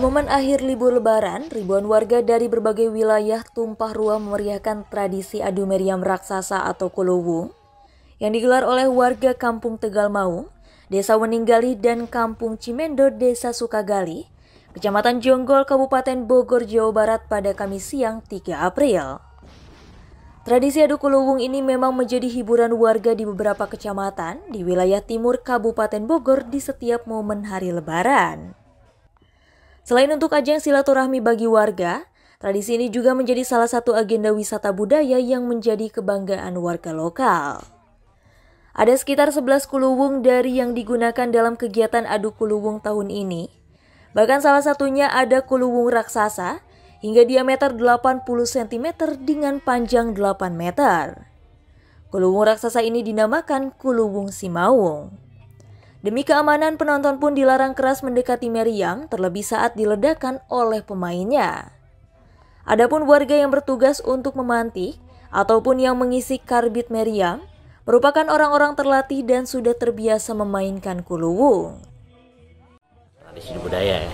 momen akhir libur lebaran, ribuan warga dari berbagai wilayah tumpah ruah memeriahkan tradisi adu meriam raksasa atau Kuluwung yang digelar oleh warga Kampung Tegal Maung, Desa Weninggali dan Kampung Cimendo, Desa Sukagali, Kecamatan Jonggol, Kabupaten Bogor, Jawa Barat pada Kamis siang 3 April. Tradisi adu Kuluwung ini memang menjadi hiburan warga di beberapa kecamatan di wilayah timur Kabupaten Bogor di setiap momen hari Lebaran. Selain untuk ajang silaturahmi bagi warga, tradisi ini juga menjadi salah satu agenda wisata budaya yang menjadi kebanggaan warga lokal. Ada sekitar 11 Kuluwung dari yang digunakan dalam kegiatan adu Kuluwung tahun ini. Bahkan salah satunya ada Kuluwung raksasa hingga diameter 80 cm dengan panjang 8 meter. Kuluwung raksasa ini dinamakan Kuluwung Simaung. Demi keamanan, penonton pun dilarang keras mendekati meriam, terlebih saat diledakkan oleh pemainnya. Adapun warga yang bertugas untuk memantik ataupun yang mengisi karbit meriam merupakan orang-orang terlatih dan sudah terbiasa memainkan Kuluwung. Tradisi budaya ya.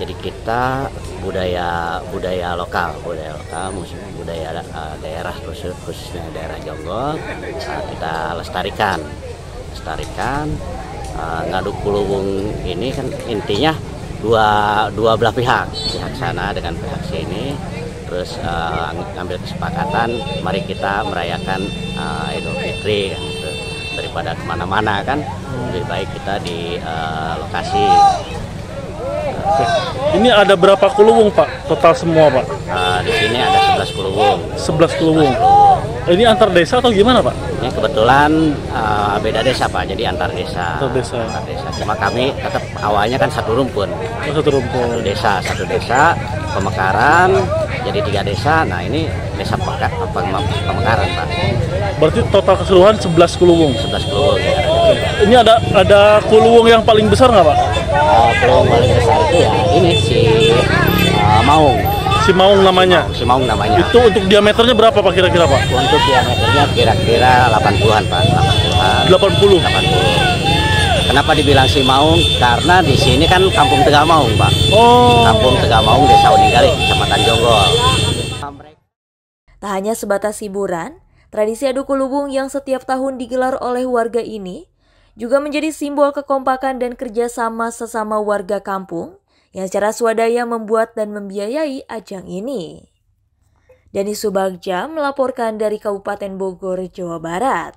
Jadi kita budaya lokal, budaya daerah khususnya daerah Jonggol, kita lestarikan ngadu Kuluwung ini kan intinya dua belah pihak sana dengan pihak sini, terus ambil kesepakatan mari kita merayakan Idul Fitri kan, gitu. Daripada kemana-mana kan lebih baik kita di lokasi. Ini ada berapa Kuluwung Pak? Total semua Pak? Di sini ada 11 Kuluwung. 11 Kuluwung. Ini antar desa atau gimana Pak? Ini kebetulan beda desa Pak, jadi antar desa. Antar desa. Cuma kami tetap awalnya kan satu rumpun. Satu rumpun. Satu desa, Pemekaran, jadi 3 desa. Nah ini desa Pemekaran Pak. Berarti total keseluruhan 11 Kuluwung. 11 Kuluwung. Ya. Ini ada Kuluwung yang paling besar nggak Pak? Kuluwung paling besar itu ya ini si Maung. Si Maung namanya? Si Maung namanya. Itu untuk diameternya berapa Pak kira-kira Pak? Untuk diameternya kira-kira 80-an Pak. 80. Kenapa dibilang si Maung? Karena di sini kan Kampung Tegal Maung Pak. Oh. Kampung Tegal Maung, Desa Weninggali, Kecamatan Jonggol. Tak hanya sebatas hiburan, tradisi adu Kuluwung yang setiap tahun digelar oleh warga ini juga menjadi simbol kekompakan dan kerjasama sesama warga kampung yang secara swadaya membuat dan membiayai ajang ini. Dani Subagja melaporkan dari Kabupaten Bogor, Jawa Barat.